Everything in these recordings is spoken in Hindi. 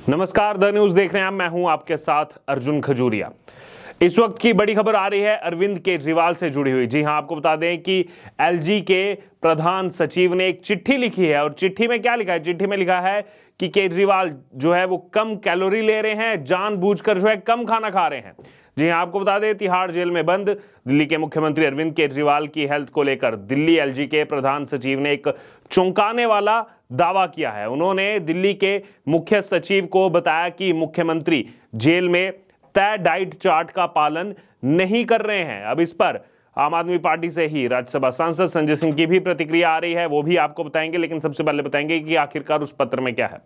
नमस्कार, द न्यूज देख रहे हैं आप। मैं हूं आपके साथ अर्जुन खजूरिया। इस वक्त की बड़ी खबर आ रही है अरविंद केजरीवाल से जुड़ी हुई। जी हां, आपको बता दें कि एलजी के प्रधान सचिव ने एक चिट्ठी लिखी है और चिट्ठी में क्या लिखा है? चिट्ठी में लिखा है कि केजरीवाल जो है वो कम कैलोरी ले रहे हैं, जानबूझकर जो है कम खाना खा रहे हैं। जी हां, आपको बता दें तिहाड़ जेल में बंद दिल्ली के मुख्यमंत्री अरविंद केजरीवाल की हेल्थ को लेकर दिल्ली एलजी के प्रधान सचिव ने एक चौंकाने वाला दावा किया है। उन्होंने दिल्ली के मुख्य सचिव को बताया कि मुख्यमंत्री जेल में तय डाइट चार्ट का पालन नहीं कर रहे हैं। अब इस पर आम आदमी पार्टी से ही राज्यसभा सांसद संजय सिंह की भी प्रतिक्रिया आ रही है, वो भी आपको बताएंगे। लेकिन सबसे पहले बताएंगे कि आखिरकार उस पत्र में क्या है।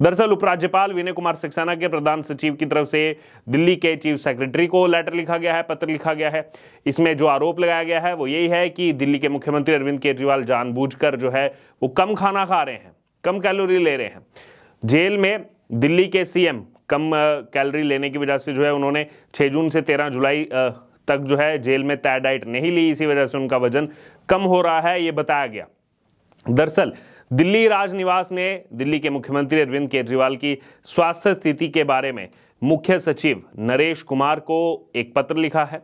दरअसल उपराज्यपाल विनय कुमार सक्सेना के प्रधान सचिव की तरफ से दिल्ली के चीफ सेक्रेटरी को लेटर लिखा गया है, पत्र लिखा गया है। इसमें जो आरोप लगाया गया है वो यही है कि दिल्ली के मुख्यमंत्री अरविंद केजरीवाल जानबूझकर जो है वो कम खाना खा रहे हैं, कम कैलोरी ले रहे हैं। जेल में दिल्ली के सीएम कम कैलोरी लेने की वजह से जो है उन्होंने 6 जून से 13 जुलाई तक जो है जेल में तय डाइट नहीं ली। इसी वजह से उनका वजन कम हो रहा है, ये बताया गया। दरअसल दिल्ली राजनिवास ने दिल्ली के मुख्यमंत्री अरविंद केजरीवाल की स्वास्थ्य स्थिति के बारे में मुख्य सचिव नरेश कुमार को एक पत्र लिखा है।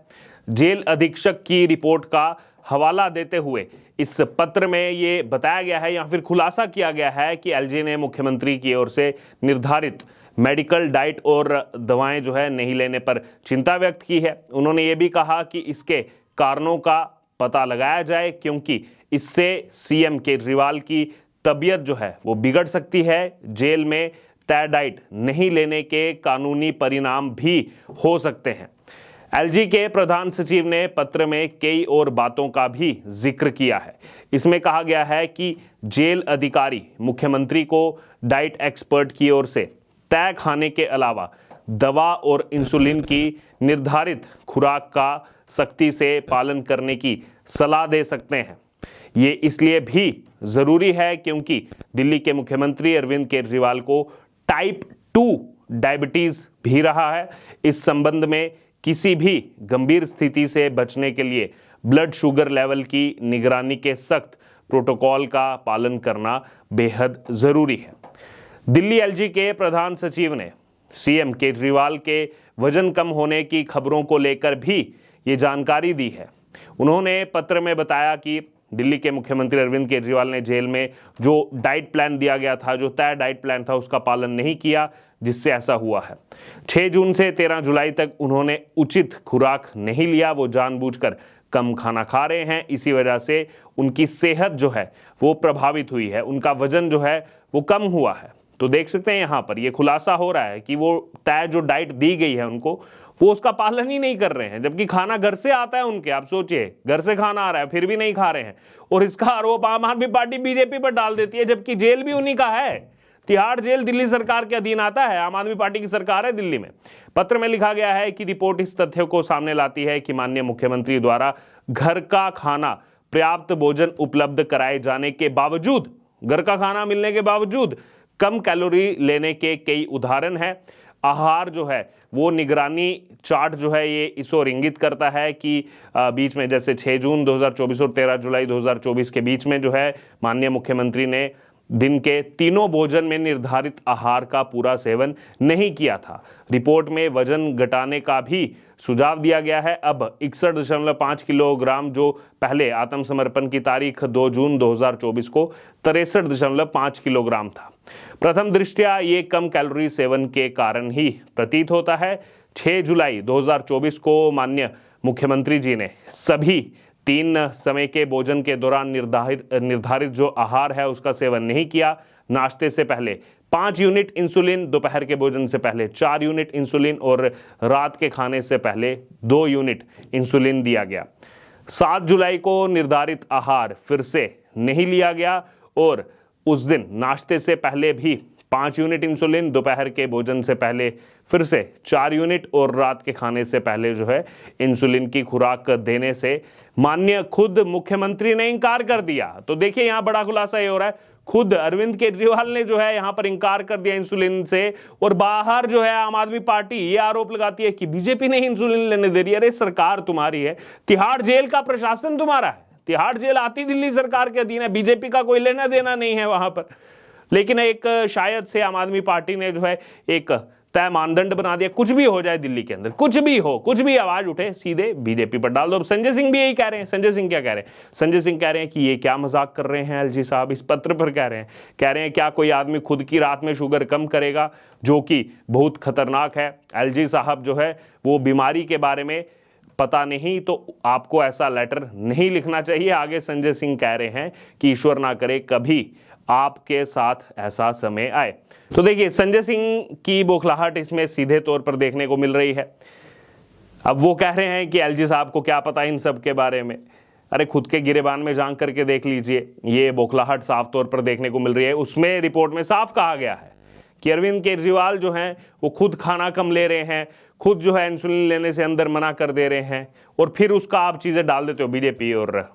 जेल अधीक्षक की रिपोर्ट का हवाला देते हुए इस पत्र में ये बताया गया है या फिर खुलासा किया गया है कि एलजी ने मुख्यमंत्री की ओर से निर्धारित मेडिकल डाइट और दवाएं जो है नहीं लेने पर चिंता व्यक्त की है। उन्होंने ये भी कहा कि इसके कारणों का पता लगाया जाए, क्योंकि इससे सीएम केजरीवाल की तबीयत जो है वो बिगड़ सकती है। जेल में तय डाइट नहीं लेने के कानूनी परिणाम भी हो सकते हैं। एलजी के प्रधान सचिव ने पत्र में कई और बातों का भी जिक्र किया है। इसमें कहा गया है कि जेल अधिकारी मुख्यमंत्री को डाइट एक्सपर्ट की ओर से तय खाने के अलावा दवा और इंसुलिन की निर्धारित खुराक का सख्ती से पालन करने की सलाह दे सकते हैं। ये इसलिए भी जरूरी है क्योंकि दिल्ली के मुख्यमंत्री अरविंद केजरीवाल को टाइप 2 डायबिटीज भी रहा है। इस संबंध में किसी भी गंभीर स्थिति से बचने के लिए ब्लड शुगर लेवल की निगरानी के सख्त प्रोटोकॉल का पालन करना बेहद जरूरी है। दिल्ली एलजी के प्रधान सचिव ने सीएम केजरीवाल के वजन कम होने की खबरों को लेकर भी ये जानकारी दी है। उन्होंने पत्र में बताया कि दिल्ली के मुख्यमंत्री अरविंद केजरीवाल ने जेल में जो डाइट प्लान दिया गया था, जो तय डाइट प्लान था, उसका पालन नहीं किया, जिससे ऐसा हुआ है। 6 जून से 13 जुलाई तक उन्होंने उचित खुराक नहीं लिया, वो जानबूझकर कम खाना खा रहे हैं। इसी वजह से उनकी सेहत जो है वो प्रभावित हुई है, उनका वजन जो है वो कम हुआ है। तो देख सकते हैं यहाँ पर ये खुलासा हो रहा है कि वो तय जो डाइट दी गई है उनको, वो उसका पालन ही नहीं कर रहे हैं, जबकि खाना घर से आता है उनके। आप सोचिए, घर से खाना आ रहा है फिर भी नहीं खा रहे हैं। और इसका आरोप आम आदमी पार्टी बीजेपी पर डाल देती है, जबकि जेल भी उन्हीं का है। तिहाड़ जेल दिल्ली सरकार के अधीन आता है, आम आदमी पार्टी की सरकार है दिल्ली में। पत्र में लिखा गया है कि रिपोर्ट इस तथ्य को सामने लाती है कि माननीय मुख्यमंत्री द्वारा घर का खाना पर्याप्त भोजन उपलब्ध कराए जाने के बावजूद, घर का खाना मिलने के बावजूद कम कैलोरी लेने के कई उदाहरण हैं। आहार जो है वो निगरानी चार्ट जो है ये इसको इंगित करता है कि बीच में जैसे 6 जून 2024 और 13 जुलाई 2024 के बीच में जो है माननीय मुख्यमंत्री ने दिन के तीनों भोजन में निर्धारित आहार का पूरा सेवन नहीं किया था। रिपोर्ट में वजन घटाने का भी सुझाव दिया गया है। अब 61.5 किलोग्राम जो पहले आत्मसमर्पण की तारीख 2 जून 2024 को 63.5 किलोग्राम था। प्रथम दृष्टया ये कम कैलोरी सेवन के कारण ही प्रतीत होता है। 6 जुलाई 2024 को माननीय मुख्यमंत्री जी ने सभी 3 समय के भोजन के दौरान निर्धारित जो आहार है उसका सेवन नहीं किया। नाश्ते से पहले 5 यूनिट इंसुलिन, दोपहर के भोजन से पहले 4 यूनिट इंसुलिन और रात के खाने से पहले 2 यूनिट इंसुलिन दिया गया। 7 जुलाई को निर्धारित आहार फिर से नहीं लिया गया और उस दिन नाश्ते से पहले भी 5 यूनिट इंसुलिन, दोपहर के भोजन से पहले फिर से 4 यूनिट और रात के खाने से पहले जो है इंसुलिन की खुराक देने से माननीय खुद मुख्यमंत्री ने इंकार कर दिया। तो देखिए यहाँ बड़ा खुलासा ये हो रहा है, खुद अरविंद केजरीवाल ने जो है यहाँ पर इंकार कर दिया इंसुलिन से। और बाहर जो है आम आदमी पार्टी ये आरोप लगाती है कि बीजेपी नहीं इंसुलिन लेने दे रही है। अरे सरकार तुम्हारी है, तिहाड़ जेल का प्रशासन तुम्हारा है, तिहाड़ जेल आती दिल्ली सरकार के अधीन है, बीजेपी का कोई लेना देना नहीं है वहां पर। लेकिन एक शायद से आम आदमी पार्टी ने जो है एक तय मानदंड बना दिया, कुछ भी हो जाए दिल्ली के अंदर, कुछ भी हो, कुछ भी आवाज उठे, सीधे बीजेपी पर डाल दो। अब संजय सिंह भी यही कह रहे हैं। संजय सिंह क्या कह रहे हैं? संजय सिंह कह रहे हैं कि ये क्या मजाक कर रहे हैं एलजी साहब, इस पत्र पर कह रहे हैं क्या कोई आदमी खुद की रात में शुगर कम करेगा, जो कि बहुत खतरनाक है। एलजी साहब जो है वो बीमारी के बारे में पता नहीं तो आपको ऐसा लेटर नहीं लिखना चाहिए। आगे संजय सिंह कह रहे हैं कि ईश्वर ना करे कभी आपके साथ ऐसा समय आए। तो देखिए, संजय सिंह की बौखलाहट इसमें सीधे तौर पर देखने को मिल रही है। अब वो कह रहे हैं कि एलजी साहब को क्या पता इन सब के बारे में। अरे खुद के गिरेबान में झांक करके देख लीजिए, ये बौखलाहट साफ तौर पर देखने को मिल रही है। उसमें रिपोर्ट में साफ कहा गया है कि अरविंद केजरीवाल जो हैं वो खुद खाना कम ले रहे हैं, खुद जो है इंसुलिन लेने से अंदर मना कर दे रहे हैं, और फिर उसका आप चीजें डाल देते हो बीजेपी और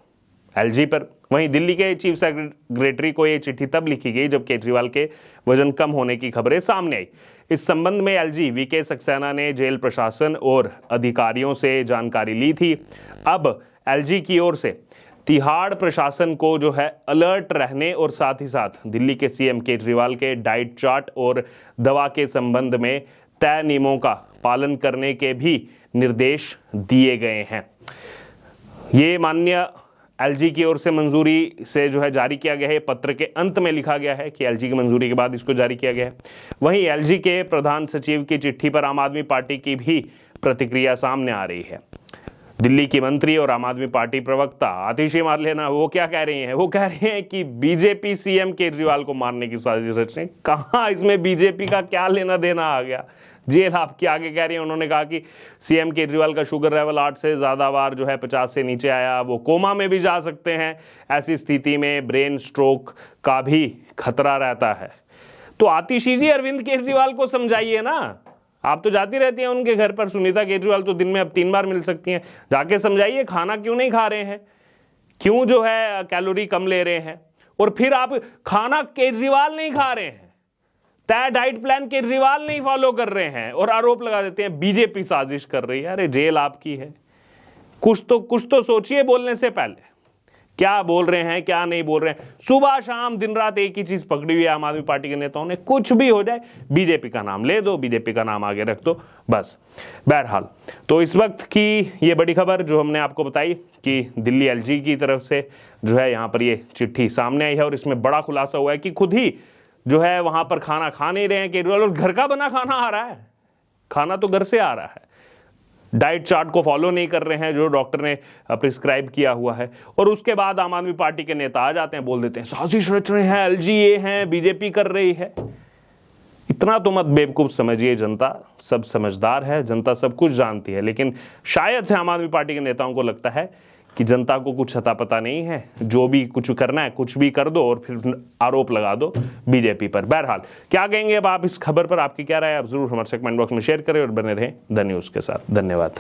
एलजी पर। वहीं दिल्ली के चीफ सेक्रेटरी को ये चिट्ठी तब लिखी गई जब केजरीवाल के वजन कम होने की खबरें सामने आई। इस संबंध में एलजी वीके सक्सेना ने जेल प्रशासन और अधिकारियों से जानकारी ली थी। अब एलजी की ओर से तिहाड़ प्रशासन को जो है अलर्ट रहने और साथ ही साथ दिल्ली के सीएम केजरीवाल के डाइट चार्ट और दवा के संबंध में तय नियमों का पालन करने के भी निर्देश दिए गए हैं। ये माननीय एलजी की ओर से मंजूरी से जो है जारी किया गया है। पत्र के अंत में लिखा गया है कि एलजी की मंजूरी के बाद इसको जारी किया गया है। वहीं एलजी के प्रधान सचिव की चिट्ठी पर आम आदमी पार्टी की भी प्रतिक्रिया सामने आ रही है। दिल्ली की मंत्री और आम आदमी पार्टी प्रवक्ता आतिशी मार लेना, वो क्या कह रही हैं? वो कह रही हैं कि बीजेपी सीएम केजरीवाल को मारने की साजिश रच रही है। कहां इसमें बीजेपी का क्या लेना देना आ गया? जेल आपके आगे कह रही है। उन्होंने कहा कि सीएम केजरीवाल का शुगर लेवल 8 से ज्यादा बार जो है 50 से नीचे आया, वो कोमा में भी जा सकते हैं। ऐसी स्थिति में ब्रेन स्ट्रोक का भी खतरा रहता है। तो आतिशी जी अरविंद केजरीवाल को समझाइए ना, आप तो जाती रहती हैं उनके घर पर। सुनीता केजरीवाल तो दिन में अब 3 बार मिल सकती हैं। जाके समझाइए खाना क्यों नहीं खा रहे हैं, क्यों जो है कैलोरी कम ले रहे हैं। और फिर आप खाना केजरीवाल नहीं खा रहे हैं, तय डाइट प्लान केजरीवाल नहीं फॉलो कर रहे हैं, और आरोप लगा देते हैं बीजेपी साजिश कर रही है। अरे जेल आपकी है, कुछ तो सोचिए बोलने से पहले, क्या बोल रहे हैं क्या नहीं बोल रहे हैं। सुबह शाम दिन रात एक ही चीज पकड़ी हुई है आम आदमी पार्टी के नेताओं ने, कुछ भी हो जाए बीजेपी का नाम ले दो, बीजेपी का नाम आगे रख दो, बस। बहरहाल, तो इस वक्त की ये बड़ी खबर जो हमने आपको बताई कि दिल्ली एलजी की तरफ से जो है यहाँ पर ये चिट्ठी सामने आई है, और इसमें बड़ा खुलासा हुआ है कि खुद ही जो है वहां पर खाना खा नहीं रहे हैं केजरीवाल, और घर का बना खाना आ रहा है, खाना तो घर से आ रहा है। डाइट चार्ट को फॉलो नहीं कर रहे हैं जो डॉक्टर ने प्रिस्क्राइब किया हुआ है। और उसके बाद आम आदमी पार्टी के नेता आ जाते हैं, बोल देते हैं साजिश रच रहे हैं, एलजी ये हैं, बीजेपी कर रही है। इतना तो मत बेवकूफ समझिए, जनता सब समझदार है, जनता सब कुछ जानती है। लेकिन शायद से आम आदमी पार्टी के नेताओं को लगता है कि जनता को कुछ अता पता नहीं है, जो भी कुछ करना है कुछ भी कर दो और फिर आरोप लगा दो बीजेपी पर। बहरहाल, क्या कहेंगे अब आप इस खबर पर? आपकी क्या राय है? आप जरूर हमारे कमेंट बॉक्स में शेयर करें और बने रहें द न्यूज़ के साथ। धन्यवाद।